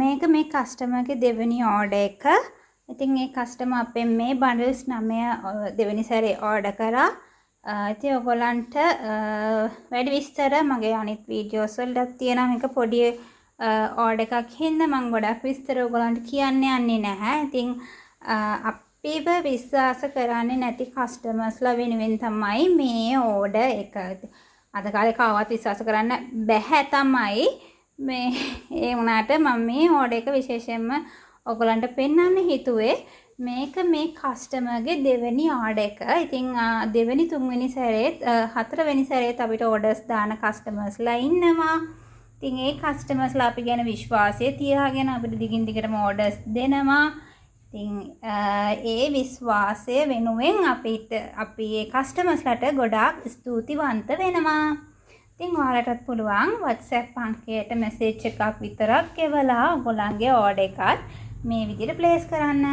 මේක මේ කස්ටමර්ගේ දෙවෙනි ඕඩර් එක. ඉතින් මේ කස්ටමර් අපෙන් මේ බන්ඩල්ස් 9 දෙවෙනි සැරේ ඕඩර් කරා. ඉතින් ඔයගොල්ලන්ට වැඩි විස්තර මගේ අනිත් වීඩියෝස් වලට තියෙනවා. මේක පොඩි ඕඩර් එකක් හින්දා මම ගොඩක් විස්තර ඔයගොල්ලන්ට කියන්න යන්නේ නැහැ. ඉතින් අපිව විශ්වාස කරන්නේ නැති කස්ටමර්ස්ලා වෙනුවෙන් තමයි මේ ඕඩර් එක. අද කාලේ කාවත් විශ්වාස කරන්න බැහැ තමයි. මේ ඒ වුණාට මම මේ ඕඩර් එක විශේෂයෙන්ම ඔයගලන්ට පෙන්වන්න හිතුවේ. මේක මේ කස්ටමර්ගේ දෙවෙනි ඕඩර් එක. ඉතින් දෙවෙනි තුන්වෙනි සැරේත් හතරවෙනි සැරේත් අපිට ඕඩර්ස් දාන කස්ටමර්ස්ලා ඉන්නවා. ඉතින් ඒ කස්ටමර්ස්ලා අපි ගැන විශ්වාසය තියාගෙන අපිට දිගින් දිගටම ඕඩර්ස් දෙනවා. ඉතින් ඒ විශ්වාසය වෙනුවෙන් අපි ඒ කස්ටමර්ස්ලාට ගොඩාක් ස්තුතිවන්ත වෙනවා. ඉතින් ඔයාලටත් පුළුවන් WhatsApp අංකයට මැසේජ් එකක් විතරක් එවලා ඔයගොල්ලන්ගේ ඕඩර් එකත් මේ විදිහට ප්ලේස් කරන්න.